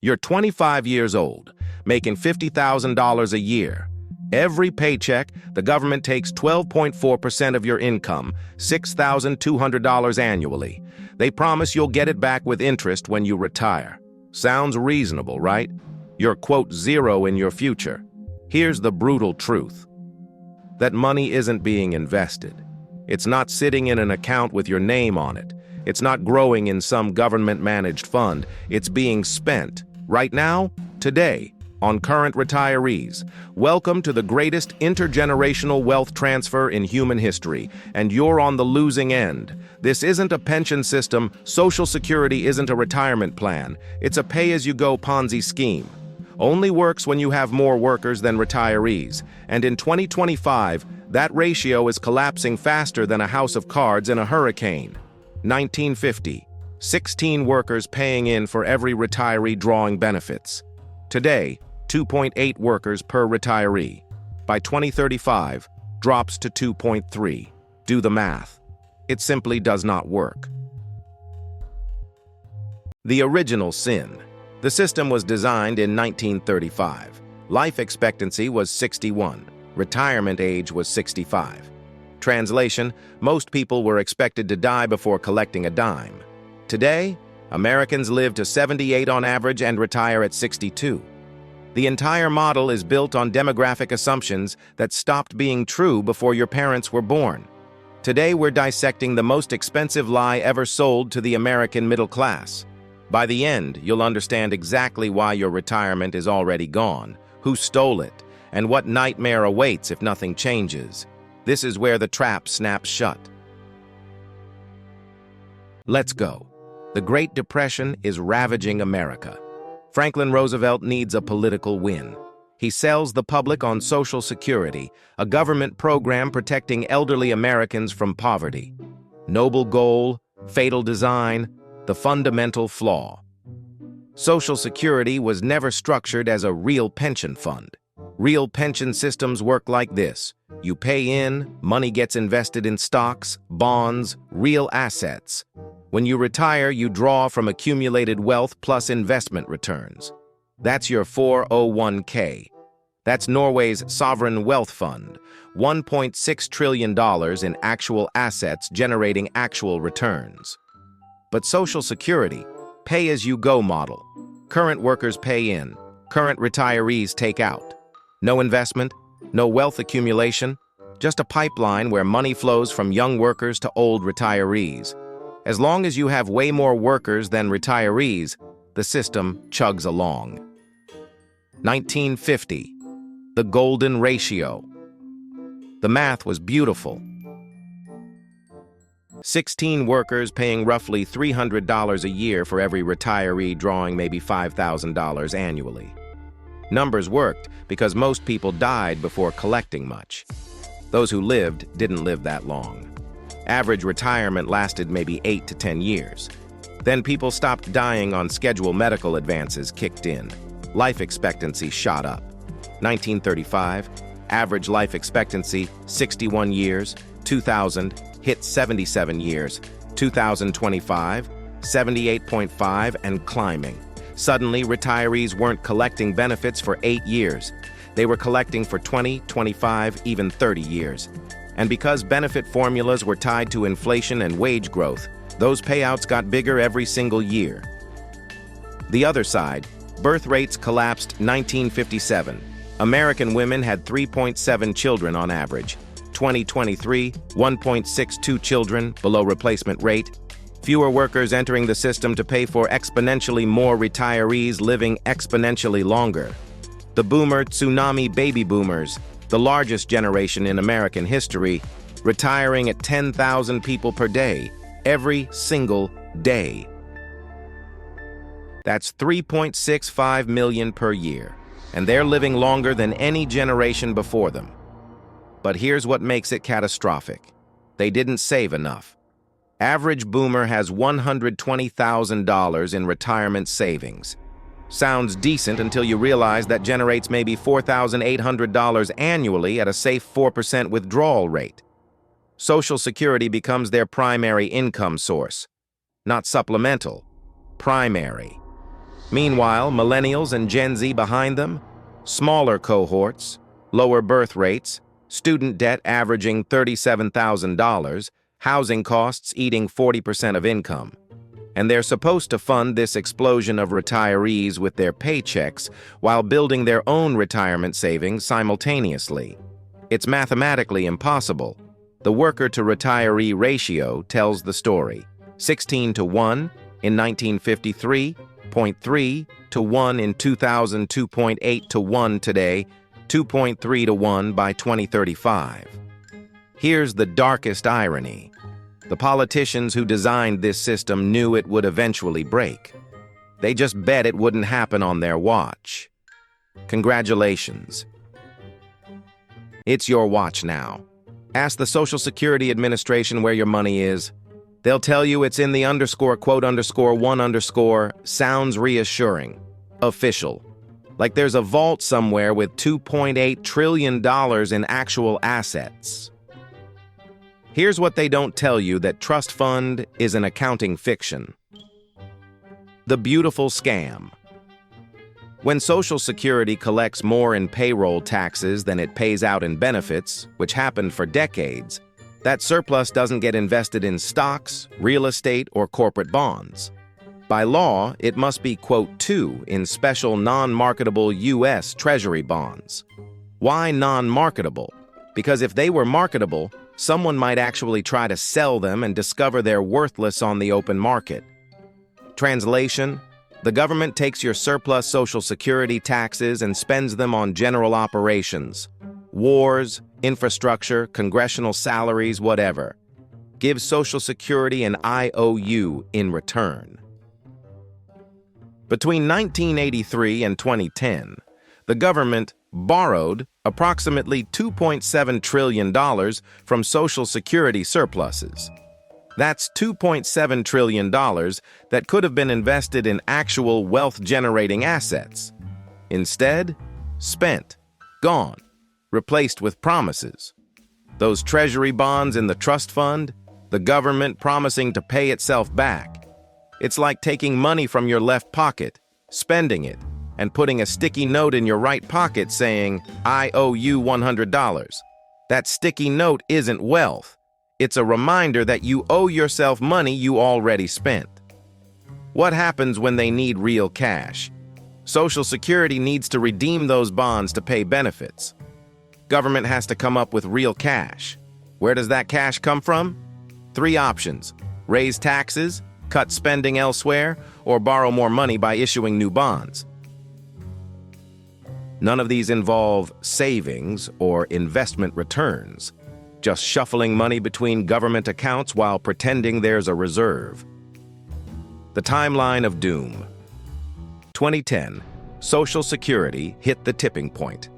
You're 25 years old, making $50,000 a year. Every paycheck, the government takes 12.4% of your income, $6,200 annually. They promise you'll get it back with interest when you retire. Sounds reasonable, right? You're, quote, zero in your future. Here's the brutal truth. That money isn't being invested. It's not sitting in an account with your name on it. It's not growing in some government-managed fund. It's being spent, right now, today, on current retirees. Welcome to the greatest intergenerational wealth transfer in human history, and you're on the losing end. This isn't a pension system. Social Security isn't a retirement plan. It's a pay-as-you-go Ponzi scheme. Only works when you have more workers than retirees, and in 2025, that ratio is collapsing faster than a house of cards in a hurricane. 1950, 16 workers paying in for every retiree drawing benefits. Today, 2.8 workers per retiree. By 2035, drops to 2.3. Do the math. It simply does not work. The original sin. The system was designed in 1935. Life expectancy was 61. Retirement age was 65. Translation: most people were expected to die before collecting a dime. Today, Americans live to 78 on average and retire at 62. The entire model is built on demographic assumptions that stopped being true before your parents were born. Today, we're dissecting the most expensive lie ever sold to the American middle class. By the end, you'll understand exactly why your retirement is already gone, who stole it, and what nightmare awaits if nothing changes. This is where the trap snaps shut. Let's go. The Great Depression is ravaging America. Franklin Roosevelt needs a political win. He sells the public on Social Security, a government program protecting elderly Americans from poverty. Noble goal, fatal design, the fundamental flaw. Social Security was never structured as a real pension fund. Real pension systems work like this. You pay in, money gets invested in stocks, bonds, real assets. When you retire, you draw from accumulated wealth plus investment returns. That's your 401k. That's Norway's sovereign wealth fund, $1.6 trillion in actual assets generating actual returns. But Social Security, pay-as-you-go model. Current workers pay in, current retirees take out. No investment, no wealth accumulation, just a pipeline where money flows from young workers to old retirees. As long as you have way more workers than retirees, the system chugs along. 1950, the golden ratio. The math was beautiful. 16 workers paying roughly $300 a year for every retiree drawing maybe $5,000 annually. Numbers worked because most people died before collecting much. Those who lived didn't live that long. Average retirement lasted maybe 8 to 10 years. Then people stopped dying on scheduled medical advances kicked in. Life expectancy shot up. 1935, average life expectancy 61 years. 2000, hit 77 years. 2025, 78.5 and climbing. Suddenly, retirees weren't collecting benefits for 8 years. They were collecting for 20, 25, even 30 years. And because benefit formulas were tied to inflation and wage growth, those payouts got bigger every single year. The other side, birth rates collapsed 1957. American women had 3.7 children on average. 2023, 1.62 children, below replacement rate. Fewer workers entering the system to pay for exponentially more retirees living exponentially longer. The boomer tsunami baby boomers, the largest generation in American history, retiring at 10,000 people per day, every single day. That's 3.65 million per year, and they're living longer than any generation before them. But here's what makes it catastrophic. They didn't save enough. Average boomer has $120,000 in retirement savings. Sounds decent until you realize that generates maybe $4,800 annually at a safe 4% withdrawal rate. Social Security becomes their primary income source. Not supplemental, primary. Meanwhile, millennials and Gen Z behind them, smaller cohorts, lower birth rates, student debt averaging $37,000, housing costs eating 40% of income. And they're supposed to fund this explosion of retirees with their paychecks while building their own retirement savings simultaneously. It's mathematically impossible. The worker-to-retiree ratio tells the story. 16 to 1 in 1953, 0.3 to 1 in 2000, 2.8 to 1 today, 2.3 to 1 by 2035. Here's the darkest irony. The politicians who designed this system knew it would eventually break. They just bet it wouldn't happen on their watch. Congratulations. It's your watch now. Ask the Social Security Administration where your money is. They'll tell you it's in the _1_ sounds reassuring. Official. Like there's a vault somewhere with $2.8 trillion in actual assets. Here's what they don't tell you: that trust fund is an accounting fiction. The beautiful scam. When Social Security collects more in payroll taxes than it pays out in benefits, which happened for decades, that surplus doesn't get invested in stocks, real estate, or corporate bonds. By law, it must be, quote, in special non-marketable U.S. Treasury bonds. Why non-marketable? Because if they were marketable, someone might actually try to sell them and discover they're worthless on the open market. Translation: the government takes your surplus Social Security taxes and spends them on general operations, wars, infrastructure, congressional salaries, whatever. Gives Social Security an IOU in return. Between 1983 and 2010, the government borrowed approximately $2.7 trillion from Social Security surpluses. That's $2.7 trillion that could have been invested in actual wealth-generating assets. Instead, spent, gone, replaced with promises. Those treasury bonds in the trust fund, the government promising to pay itself back. It's like taking money from your left pocket, spending it, and putting a sticky note in your right pocket saying, "I owe you $100. That sticky note isn't wealth. It's a reminder that you owe yourself money you already spent. What happens when they need real cash? Social Security needs to redeem those bonds to pay benefits. Government has to come up with real cash. Where does that cash come from? 3 options: raise taxes, cut spending elsewhere, or borrow more money by issuing new bonds. None of these involve savings or investment returns, just shuffling money between government accounts while pretending there's a reserve. The timeline of doom. 2010, Social Security hit the tipping point.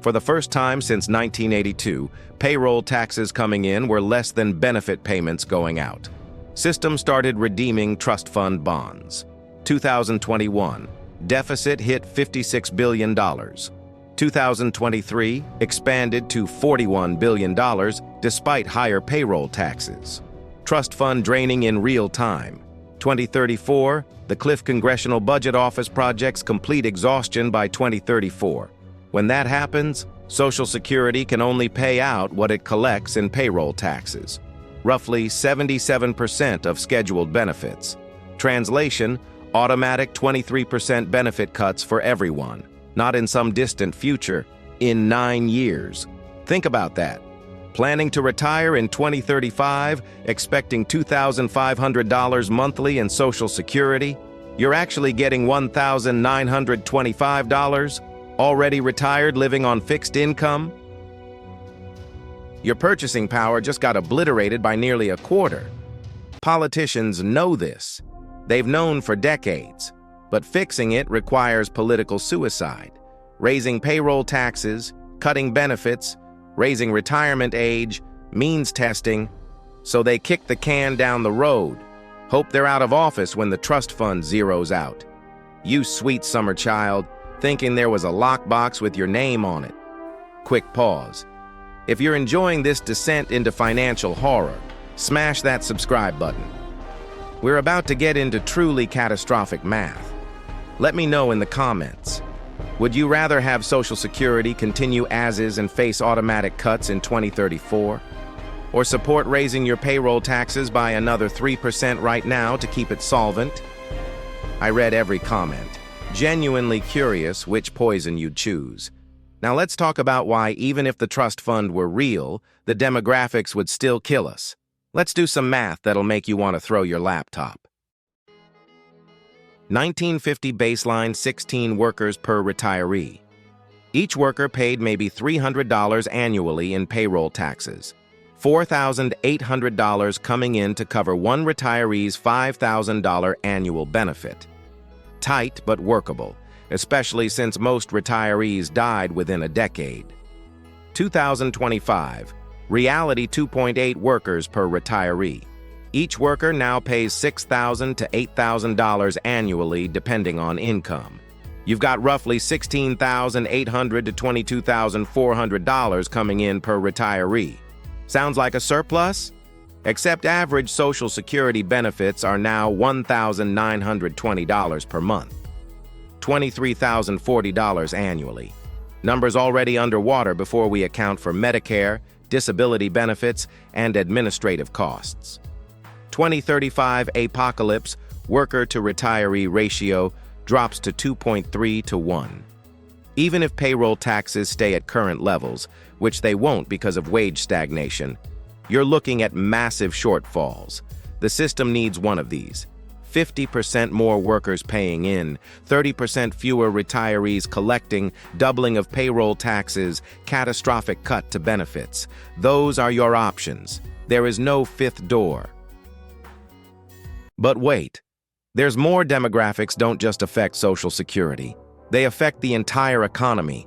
For the first time since 1982, payroll taxes coming in were less than benefit payments going out. System started redeeming trust fund bonds. 2021, deficit hit $56 billion. 2023, expanded to $41 billion despite higher payroll taxes. Trust fund draining in real time. 2034, the Cliff Congressional Budget Office projects complete exhaustion by 2034. When that happens, Social Security can only pay out what it collects in payroll taxes, roughly 77% of scheduled benefits. Translation: automatic 23% benefit cuts for everyone, not in some distant future, in 9 years. Think about that. Planning to retire in 2035, expecting $2,500 monthly in Social Security, you're actually getting $1,925, already retired living on fixed income? Your purchasing power just got obliterated by nearly a quarter. Politicians know this. They've known for decades. But fixing it requires political suicide, raising payroll taxes, cutting benefits, raising retirement age, means testing. So they kick the can down the road, hope they're out of office when the trust fund zeroes out. You sweet summer child, thinking there was a lockbox with your name on it. Quick pause. If you're enjoying this descent into financial horror, smash that subscribe button. We're about to get into truly catastrophic math. Let me know in the comments. Would you rather have Social Security continue as is and face automatic cuts in 2034? Or support raising your payroll taxes by another 3% right now to keep it solvent? I read every comment, genuinely curious which poison you'd choose. Now let's talk about why, even if the trust fund were real, the demographics would still kill us. Let's do some math that'll make you want to throw your laptop. 1950 baseline, 16 workers per retiree. Each worker paid maybe $300 annually in payroll taxes. $4,800 coming in to cover one retiree's $5,000 annual benefit. Tight but workable, especially since most retirees died within a decade. 2025, reality 2.8 workers per retiree. Each worker now pays $6,000 to $8,000 annually depending on income. You've got roughly $16,800 to $22,400 coming in per retiree. Sounds like a surplus? Except average Social Security benefits are now $1,920 per month. $23,040 annually. Numbers already underwater before we account for Medicare, disability benefits, and administrative costs. 2035 apocalypse, worker-to-retiree ratio drops to 2.3 to 1. Even if payroll taxes stay at current levels, which they won't because of wage stagnation, you're looking at massive shortfalls. The system needs one of these. 50% more workers paying in, 30% fewer retirees collecting, doubling of payroll taxes, catastrophic cut to benefits. Those are your options. There is no fifth door. But wait, there's more. Demographics don't just affect Social Security. They affect the entire economy.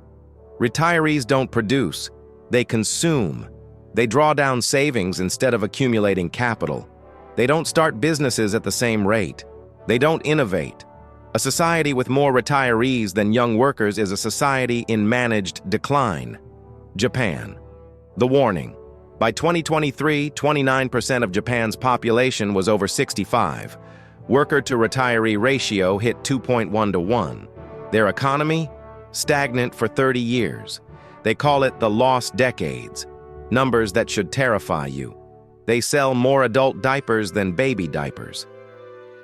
Retirees don't produce, they consume. They draw down savings instead of accumulating capital. They don't start businesses at the same rate. They don't innovate. A society with more retirees than young workers is a society in managed decline. Japan. The warning. By 2023, 29% of Japan's population was over 65. Worker-to-retiree ratio hit 2.1 to 1. Their economy? Stagnant for 30 years. They call it the lost decades. Numbers that should terrify you. They sell more adult diapers than baby diapers.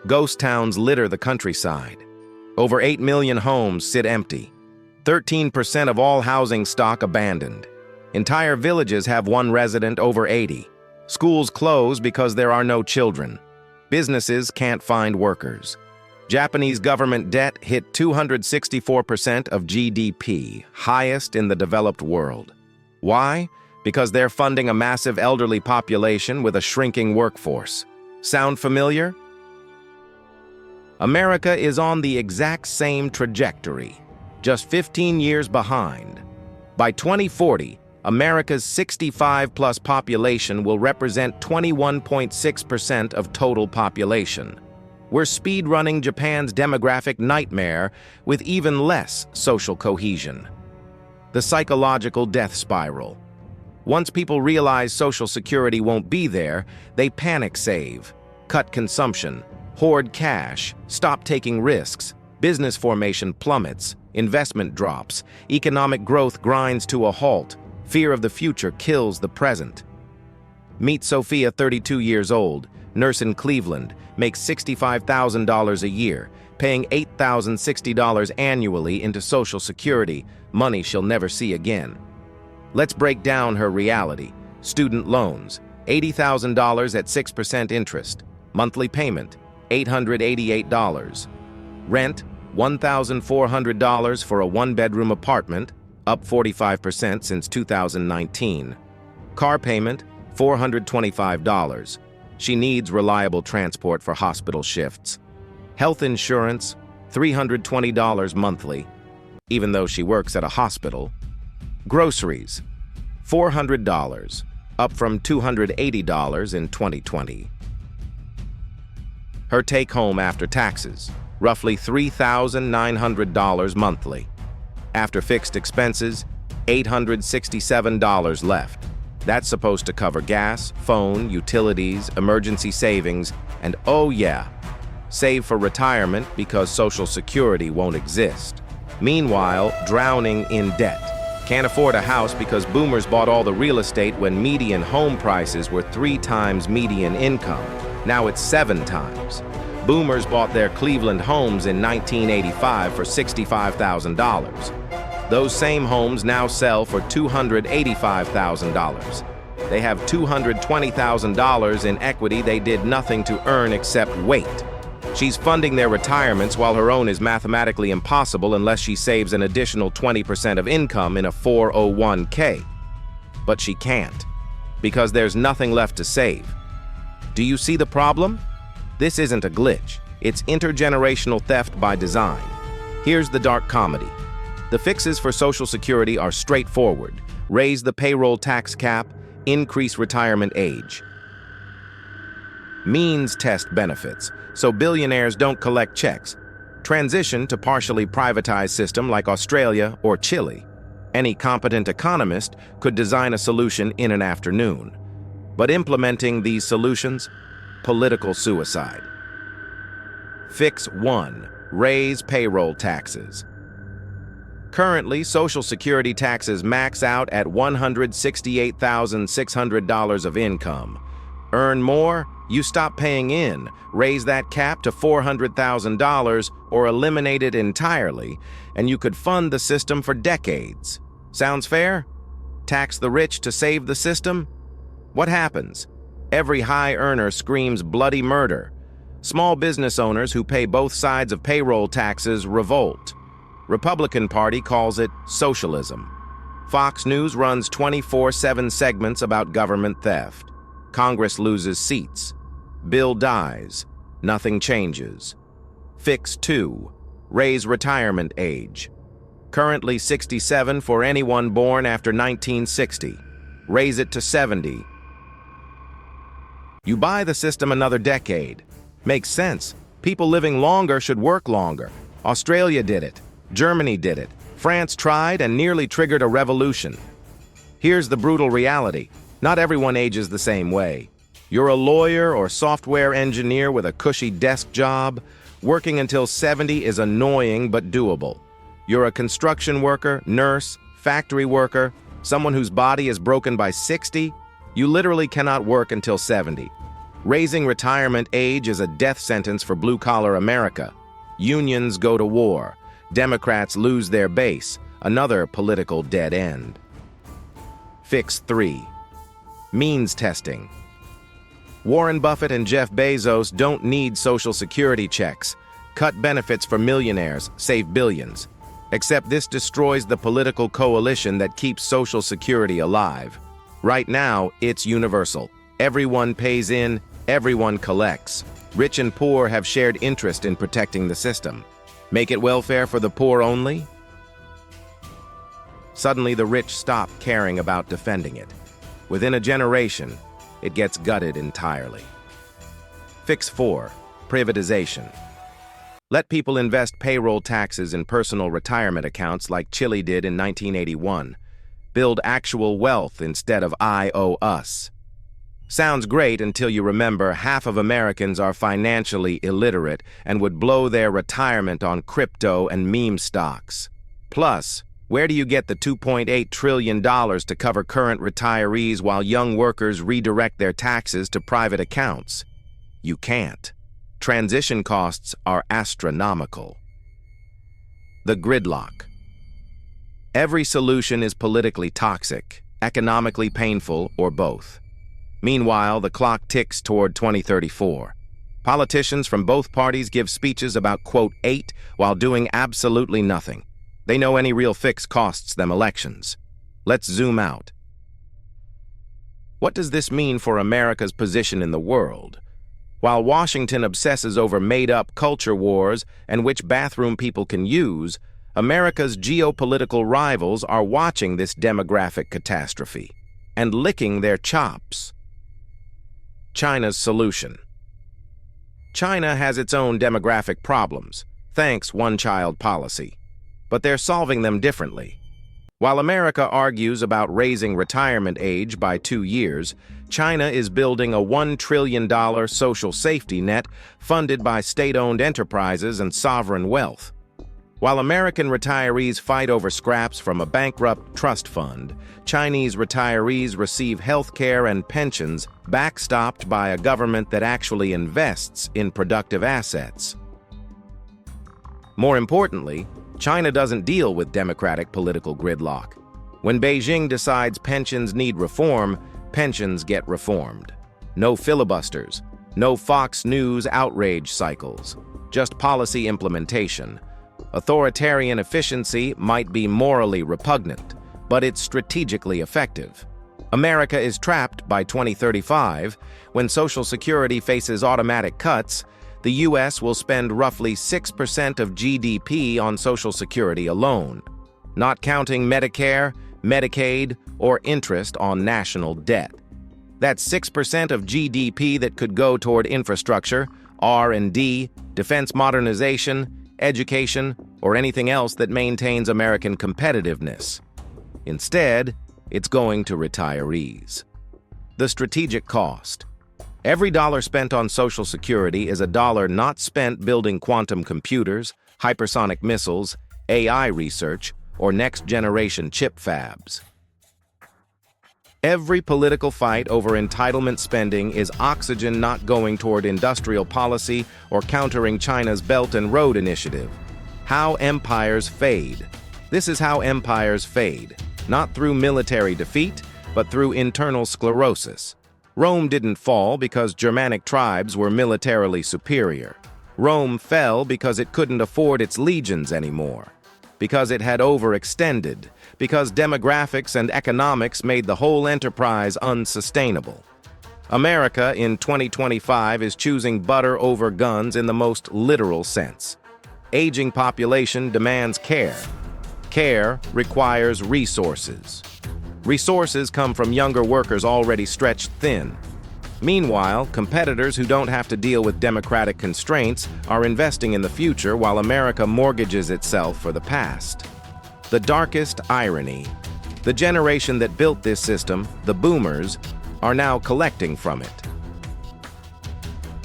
Ghost towns litter the countryside. Over 8 million homes sit empty. 13% of all housing stock abandoned. Entire villages have one resident over 80. Schools close because there are no children. Businesses can't find workers. Japanese government debt hit 264% of GDP, highest in the developed world. Why? Because they're funding a massive elderly population with a shrinking workforce. Sound familiar? America is on the exact same trajectory, just 15 years behind. By 2040, America's 65-plus population will represent 21.6% of total population. We're speed-running Japan's demographic nightmare with even less social cohesion. The psychological death spiral. Once people realize Social Security won't be there, they panic save, cut consumption, hoard cash, stop taking risks, business formation plummets, investment drops, economic growth grinds to a halt, fear of the future kills the present. Meet Sophia, 32 years old, nurse in Cleveland, makes $65,000 a year, paying $8,060 annually into Social Security, money she'll never see again. Let's break down her reality. Student loans, $80,000 at 6% interest. Monthly payment, $888. Rent, $1,400 for a one-bedroom apartment, up 45% since 2019. Car payment, $425. She needs reliable transport for hospital shifts. Health insurance, $320 monthly, even though she works at a hospital. Groceries, $400, up from $280 in 2020. Her take-home after taxes, roughly $3,900 monthly. After fixed expenses, $867 left. That's supposed to cover gas, phone, utilities, emergency savings, and oh yeah, Save for retirement because Social Security won't exist. Meanwhile, drowning in debt. Can't afford a house because boomers bought all the real estate when median home prices were 3 times median income. Now it's 7 times. Boomers bought their Cleveland homes in 1985 for $65,000. Those same homes now sell for $285,000. They have $220,000 in equity they did nothing to earn except wait. She's funding their retirements while her own is mathematically impossible unless she saves an additional 20% of income in a 401k. But she can't, because there's nothing left to save. Do you see the problem? This isn't a glitch. It's intergenerational theft by design. Here's the dark comedy. The fixes for Social Security are straightforward. Raise the payroll tax cap, increase retirement age. Means test benefits, so billionaires don't collect checks. Transition to partially privatized system like Australia or Chile. Any competent economist could design a solution in an afternoon. But implementing these solutions? Political suicide. Fix 1. Raise payroll taxes. Currently, Social Security taxes max out at $168,600 of income. Earn more? You stop paying in, raise that cap to $400,000 or eliminate it entirely, and you could fund the system for decades. Sounds fair? Tax the rich to save the system? What happens? Every high earner screams bloody murder. Small business owners who pay both sides of payroll taxes revolt. Republican Party calls it socialism. Fox News runs 24/7 segments about government theft. Congress loses seats. Bill dies. Nothing changes. Fix 2. Raise retirement age. Currently 67 for anyone born after 1960. Raise it to 70. You buy the system another decade. Makes sense. People living longer should work longer. Australia did it. Germany did it. France tried and nearly triggered a revolution. Here's the brutal reality. Not everyone ages the same way. You're a lawyer or software engineer with a cushy desk job. Working until 70 is annoying but doable. You're a construction worker, nurse, factory worker, someone whose body is broken by 60. You literally cannot work until 70. Raising retirement age is a death sentence for blue-collar America. Unions go to war. Democrats lose their base, another political dead end. Fix 3. Means testing. Warren Buffett and Jeff Bezos don't need Social Security checks. Cut benefits for millionaires, save billions. Except this destroys the political coalition that keeps Social Security alive. Right now, it's universal. Everyone pays in, everyone collects. Rich and poor have shared interest in protecting the system. Make it welfare for the poor only? Suddenly, the rich stop caring about defending it. Within a generation, it gets gutted entirely. Fix 4. Privatization. Let people invest payroll taxes in personal retirement accounts like Chile did in 1981. Build actual wealth instead of I owe us. Sounds great until you remember half of Americans are financially illiterate and would blow their retirement on crypto and meme stocks. Plus, where do you get the $2.8 trillion to cover current retirees while young workers redirect their taxes to private accounts? You can't. Transition costs are astronomical. The gridlock. Every solution is politically toxic, economically painful, or both. Meanwhile, the clock ticks toward 2034. Politicians from both parties give speeches about, quote, 8 while doing absolutely nothing. They know any real fix costs them elections. Let's zoom out. What does this mean for America's position in the world? While Washington obsesses over made-up culture wars and which bathroom people can use, America's geopolitical rivals are watching this demographic catastrophe and licking their chops. China's solution. China has its own demographic problems, thanks one-child policy. But they're solving them differently. While America argues about raising retirement age by 2 years, China is building a $1 trillion social safety net funded by state-owned enterprises and sovereign wealth. While American retirees fight over scraps from a bankrupt trust fund, Chinese retirees receive health care and pensions backstopped by a government that actually invests in productive assets. More importantly, China doesn't deal with democratic political gridlock. When Beijing decides pensions need reform, pensions get reformed. No filibusters, no Fox News outrage cycles, just policy implementation. Authoritarian efficiency might be morally repugnant, but it's strategically effective. America is trapped by 2035. When Social Security faces automatic cuts, the U.S. will spend roughly 6% of GDP on Social Security alone, not counting Medicare, Medicaid, or interest on national debt. That's 6% of GDP that could go toward infrastructure, R&D, defense modernization, education, or anything else that maintains American competitiveness. Instead, it's going to retirees. The strategic cost. Every dollar spent on Social Security is a dollar not spent building quantum computers, hypersonic missiles, AI research, or next-generation chip fabs. Every political fight over entitlement spending is oxygen not going toward industrial policy or countering China's Belt and Road Initiative. How empires fade. This is how empires fade, not through military defeat, but through internal sclerosis. Rome didn't fall because Germanic tribes were militarily superior. Rome fell because it couldn't afford its legions anymore, because it had overextended, because demographics and economics made the whole enterprise unsustainable. America in 2025 is choosing butter over guns in the most literal sense. Aging population demands care. Care requires resources. Resources come from younger workers already stretched thin. Meanwhile, competitors who don't have to deal with democratic constraints are investing in the future while America mortgages itself for the past. The darkest irony: the generation that built this system, the boomers, are now collecting from it.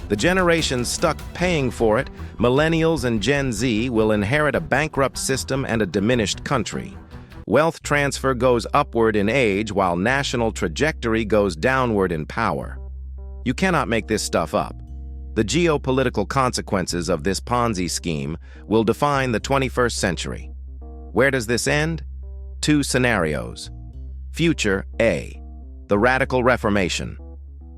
The generation stuck paying for it, millennials and Gen Z, will inherit a bankrupt system and a diminished country. Wealth transfer goes upward in age while national trajectory goes downward in power. You cannot make this stuff up. The geopolitical consequences of this Ponzi scheme will define the 21st century. Where does this end? 2 scenarios. Future A. The radical reformation.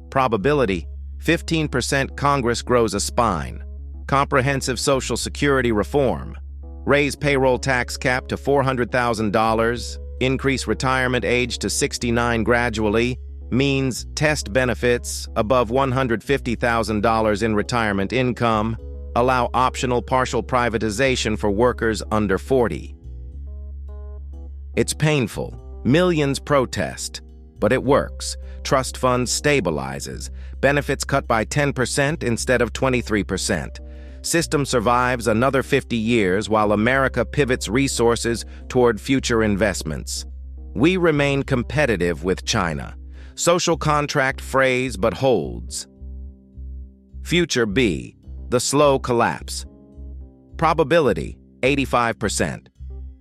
Probability: 15% Congress grows a spine. Comprehensive Social Security reform. Raise payroll tax cap to $400,000, increase retirement age to 69 gradually, means test benefits above $150,000 in retirement income, allow optional partial privatization for workers under 40. It's painful. Millions protest, but it works. Trust fund stabilizes. Benefits cut by 10% instead of 23%. System survives another 50 years while America pivots resources toward future investments. We remain competitive with China. Social contract frays but holds. Future B. The slow collapse. Probability: 85%.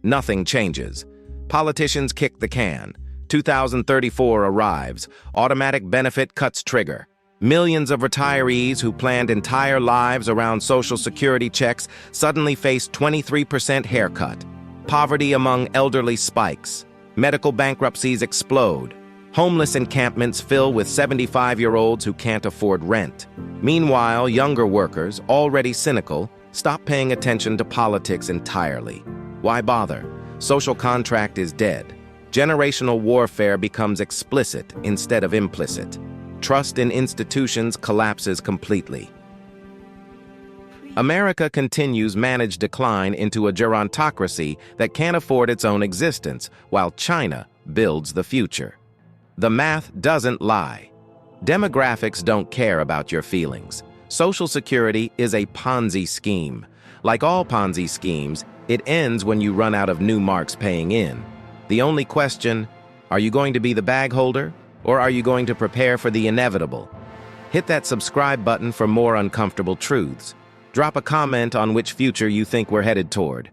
Nothing changes. Politicians kick the can. 2034 arrives. Automatic benefit cuts trigger. Millions of retirees who planned entire lives around Social Security checks suddenly face 23% haircut. Poverty among elderly spikes. Medical bankruptcies explode. Homeless encampments fill with 75-year-olds who can't afford rent. Meanwhile, younger workers, already cynical, stop paying attention to politics entirely. Why bother? Social contract is dead. Generational warfare becomes explicit instead of implicit. Trust in institutions collapses completely. America continues managed decline into a gerontocracy that can't afford its own existence, while China builds the future. The math doesn't lie. Demographics don't care about your feelings. Social Security is a Ponzi scheme. Like all Ponzi schemes, it ends when you run out of new marks paying in. The only question, are you going to be the bag holder, or are you going to prepare for the inevitable? Hit that subscribe button for more uncomfortable truths. Drop a comment on which future you think we're headed toward.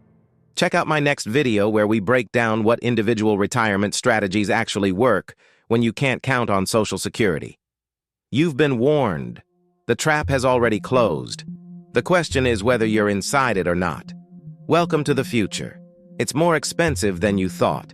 Check out my next video where we break down what individual retirement strategies actually work when you can't count on Social Security. You've been warned. The trap has already closed. The question is whether you're inside it or not. Welcome to the future. It's more expensive than you thought.